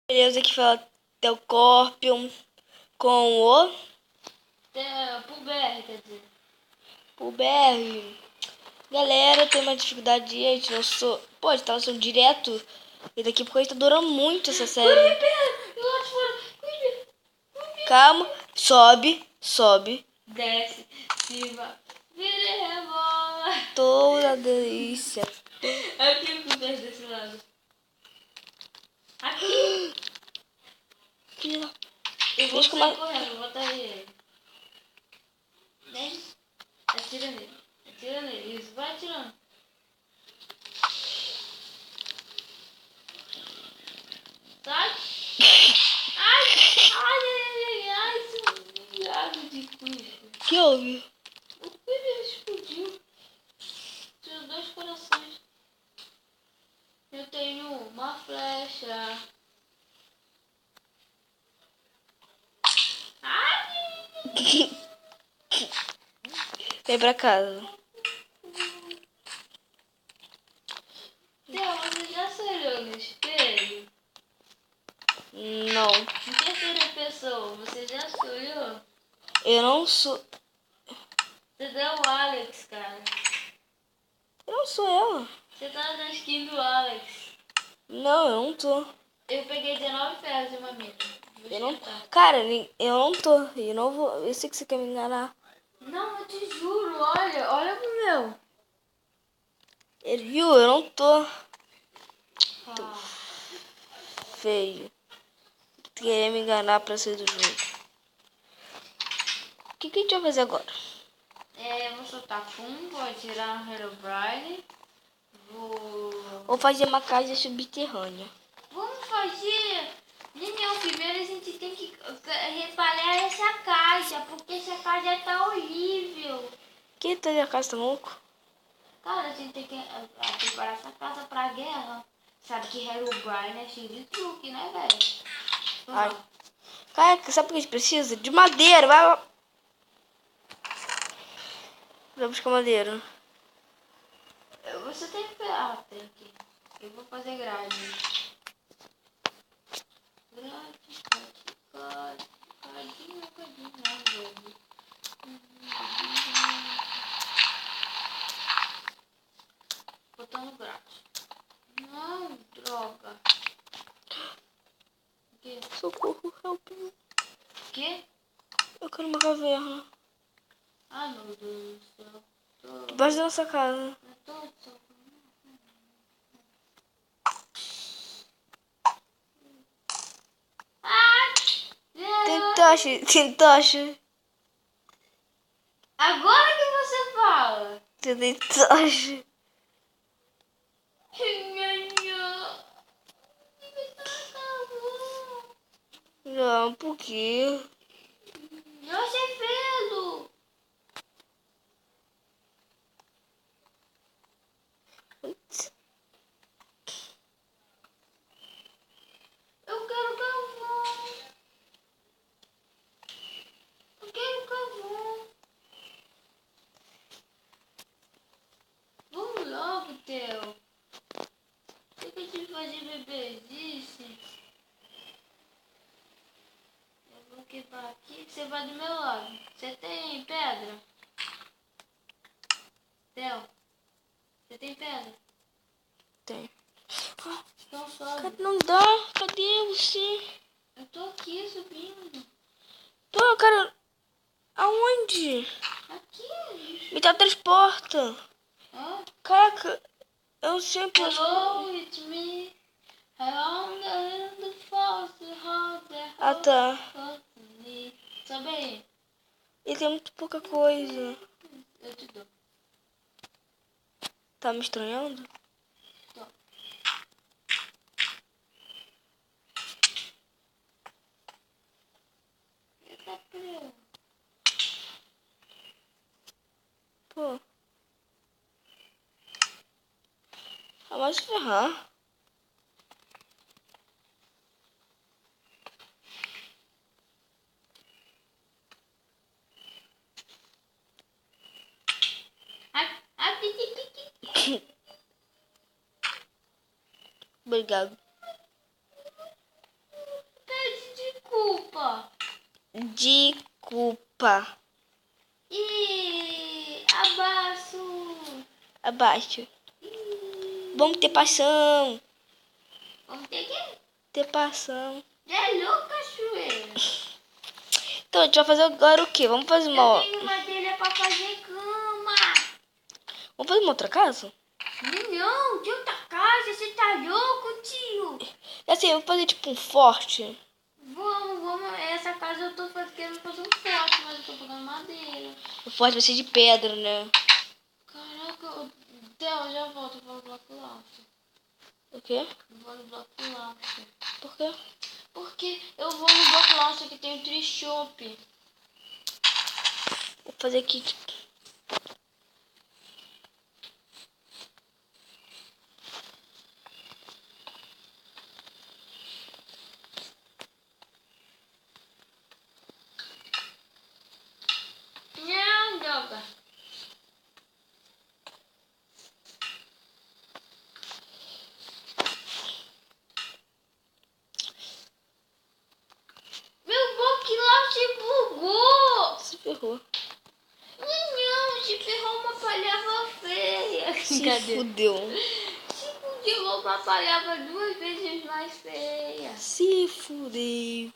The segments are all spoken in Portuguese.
Beleza, que fala Telcorpion com o Pulber, quer dizer. BR. Galera, tem uma dificuldade aí, a gente não sou. Pô, a gente tá lançando direto. E daqui a pouco a gente tá durando muito essa série. Calma, sobe. Desce, cima, vira e rebola. Toda delícia. Aqui o Pulber desse lado. Aqui. Filha. Eu vou Deixa que sair uma... correndo, vou botar ele. Vem. Atira nele. Atira nele. Isso, vai atirando. Sai. Ai, seu viado de cuido. Que houve? O cuido explodiu. Tinha 2 corações. Eu tenho uma flecha. Ai! Vem pra casa. Theo, você já se olhou no espelho? Não. Em terceira pessoa, você já se olhou? Eu não sou. Você deu o Alex, cara. Eu não sou ela. Você tá na skin do Alex. Não, eu não tô. Eu peguei 19 ferros de uma mina. Vou Eu não. esquentar. Cara, eu não tô. Eu não vou. Eu sei que você quer me enganar. Não, eu te juro, olha pro meu. Ele viu? Eu não tô. Ah. Feio. Querer me enganar pra sair do jogo. O que a gente vai fazer agora? Vou soltar Pum, vou atirar um Herobrine. Vou fazer uma casa subterrânea. Vamos fazer. Nenhum, primeiro a gente tem que reparar essa casa, porque essa casa tá horrível. Quem tá na casa, tá louco? Cara, a gente tem que preparar essa casa pra guerra. Sabe que Herobrine é cheio de truque, né, velho? Ai. Cara, sabe o que a gente precisa? De madeira. Vai lá. Vai buscar madeira. Você tem que... Ah, tem aqui. Eu vou fazer grade. Cadinho. Botando grade. Não, droga. O quê? Socorro, help me. O quê? Eu quero uma caverna. Ah, meu Deus do céu. Debaixo da nossa casa. Tem tocha. Agora que você fala. Tem tocha. Não, por quê? Não sei felo. Eu quero carvão. Eu quero carvão. Vamos logo, Theo. O que a gente fazer bebezice? Eu vou quebrar aqui. Você vai do meu lado. Você tem pedra? Theo, você tem pedra? Tem. Então sobe. Cara, não dá. Cadê você? Eu tô aqui subindo. Tô, cara. Aonde? Aqui. Me teletransporta. Ó. Caraca, eu sempre... Hello, it's me. Around the falls, the Ah, tá. Sobe aí. E tem muito pouca coisa. Eu te dou. Tá me estranhando? Tô. Eita, preu. Pô. Ah, vai se ferrar. Obrigado. de culpa. E abaixo. Abaixo. Vamos ter paixão. Vamos ter que... Ter paixão. É louco, cachoeira. Então, a gente vai fazer agora o quê? Vamos fazer Eu tenho madeira pra fazer cama. Vamos fazer uma outra casa? Não, de outra casa, você tá louco, tio? Assim, vamos fazer tipo um forte. Vamos. Essa casa eu tô querendo fazer um forte, mas eu tô pegando madeira. O forte vai ser de pedra, né? Caraca, Theo, eu já volto, eu vou no bloco lápis. O quê? Eu vou no bloco lápis. Por quê? Porque eu vou no bloco lápis que tem o Trishop. Vou fazer aqui tipo... Não, droga. Meu bloco lápis bugou. Se ferrou. Não, se ferrou uma palhaça feia. Se fudeu. Se fudeu uma palhaça 2 vezes mais feia. Se fudeu.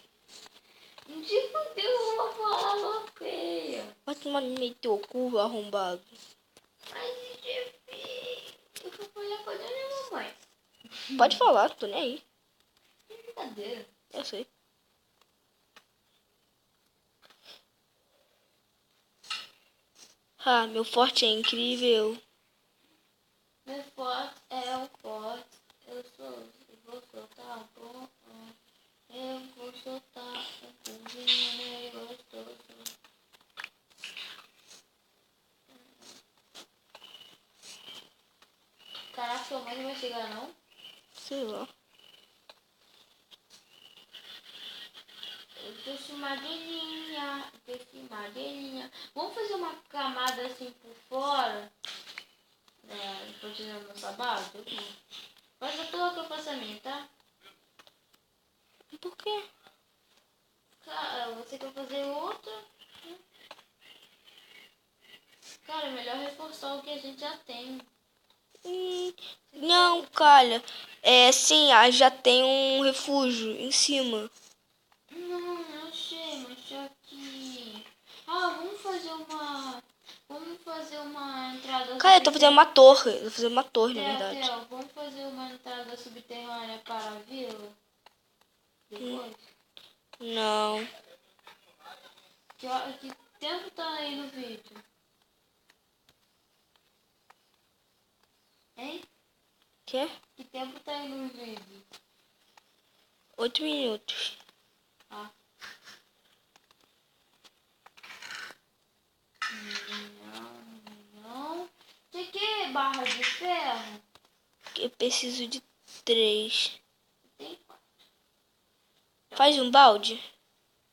Se fudeu uma palavra feia. Vai tomar no meio do teu cu, arrombado. Mas isso é feio. Eu vou falar com a minha mamãe. Pode falar, tô nem aí. Brincadeira. Eu sei. Ah, meu forte é incrível. Meu forte é o forte. Eu vou soltar um pouco. Eu vou soltar um pouquinho meio gostoso. Caraca, sua mãe não vai chegar não? Sei lá. Eu trouxe madeirinha. Vamos fazer uma camada assim por fora? Depois de nossa base? Faz a tua que eu faço a minha, tá? Por quê? Cara, você quer fazer outra? Cara, é melhor reforçar o que a gente já tem. Não, calha. É, sim, já tem um refúgio em cima. Não, eu sei, mas só que... Ah, Vamos fazer uma entrada... Cara, eu tô fazendo uma torre. Eu tô fazendo uma torre, na verdade. Theo, vamos fazer uma entrada subterrânea para a vila? Depois? Não. Que tempo tá aí no vídeo? Hein? Quê? Que tempo tá aí no vídeo? 8 minutos. Ah. Não. Você quer barra de ferro? Eu preciso de 3. Tem 4. Faz um balde.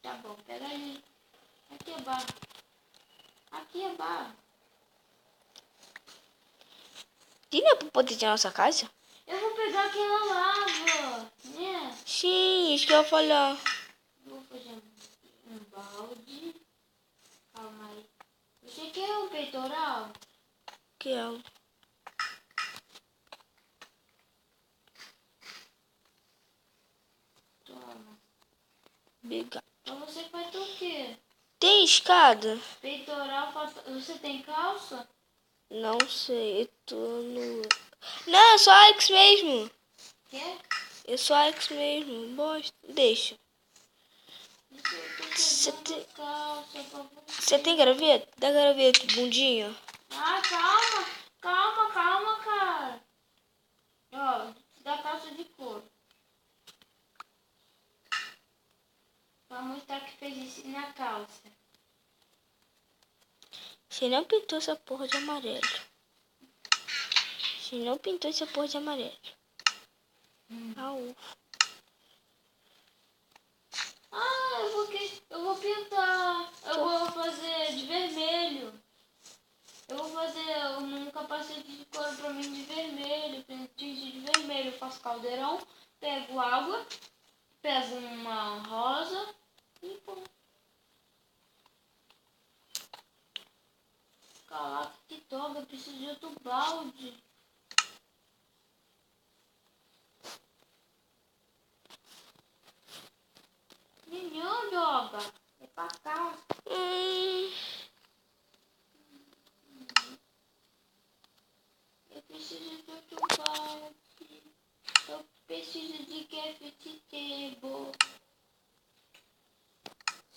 Tá bom, pega aí. Aqui é barra. Aqui é barra. E não é pra poder ter a nossa casa? Eu vou pegar aquela lava. Né? Sim, isso que eu ia falar. Vou fazer um balde. Calma aí. Você quer um peitoral? Que é? Toma. Obrigado. Então você faz o quê? Tem escada? Peitoral, você tem calça? Não sei, eu tô no... Não, eu sou Alex mesmo. Quer? Eu sou Alex mesmo. Bosta. Deixa. Você tem calça pra você. Você tem graveto? Dá graveto, bundinha. Ah, calma, cara. Ó, da calça de couro. Pra mostrar que fez isso na calça. Você não pintou essa porra de amarelo. Você não pintou essa porra de amarelo. Au. Ah, eu vou pintar. Eu vou fazer de vermelho. Eu vou fazer um capacete de couro pra mim de vermelho. Tinge de vermelho. Eu faço caldeirão, pego água, pego uma rosa e pô. Caraca, que droga, eu preciso de outro balde. Nenhum, droga. É pra cá. Eu preciso de outro balde. Eu preciso de craft table.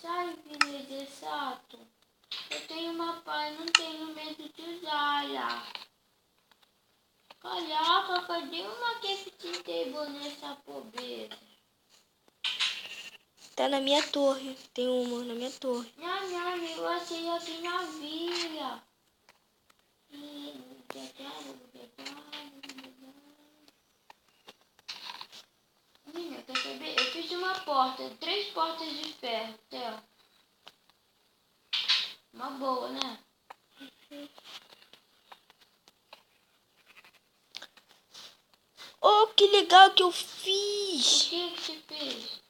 Sai, filho exato. Eu tenho uma pá, eu não tenho medo de usá-la. Caraca, cadê uma craft table nessa pobreza? Tá na minha torre. Tem uma na minha torre. Não, eu achei aqui na vila. Menina, quer saber? Eu fiz uma porta, 3 portas de ferro, Theo. Uma boa, né? Oh, que legal que eu O fiz! que você fez?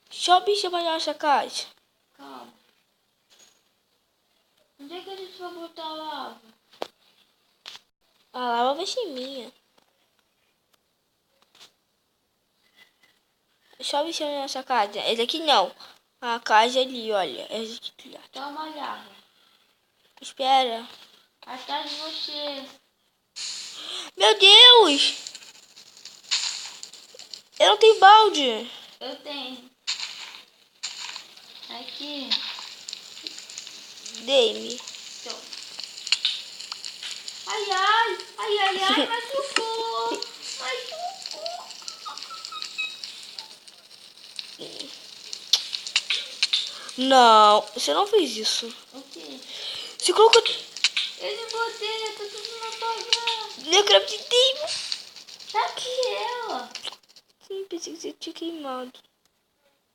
Só o bicho pra nossa casa. Calma. Onde é que a gente vai botar a lava? A lava vai ser minha. Só o bicho na nossa casa. Esse aqui não. A casa ali, olha. Esse aqui lá. Toma a lava. Espera. Atrás de você. Meu Deus! Eu não tenho balde. Eu tenho. Aqui. Dei-me. Então. Ai, machucou. Machucou. Não, você não fez isso. O quê? Você colocou... Eu não botei, eu tô tudo na tua. Eu acreditei. Tá aqui ela. Sim, pensei que você tinha queimado.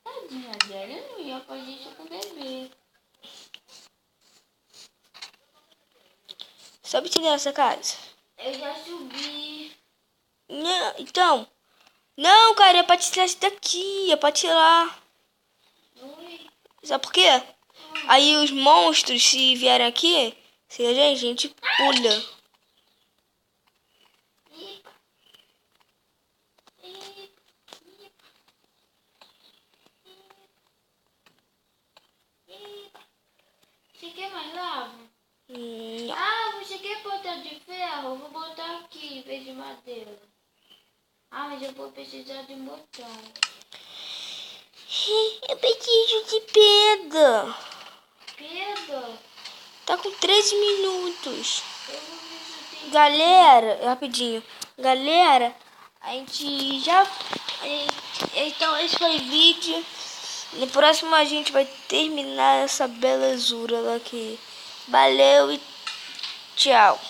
Tadinha dela, eu não ia fazer isso com o bebê. Sobe se nessa casa. Eu já subi. Não, então. Não, cara, é pra tirar isso daqui. É pra tirar. Ui. Sabe por quê? Aí os monstros, se vierem aqui, se a gente pula. Ipa. Você quer mais lava? Não. Ah, você quer botar de ferro? Eu vou botar aqui em vez de madeira. Ah, mas eu vou precisar de botão. Eu preciso de pedra. Pedro, Tá com 13 minutos. eu vou ver se eu tenho. Galera, rapidinho. Galera, a gente já... Então, esse foi o vídeo. No próximo a gente vai terminar essa belezura aqui. Valeu e tchau.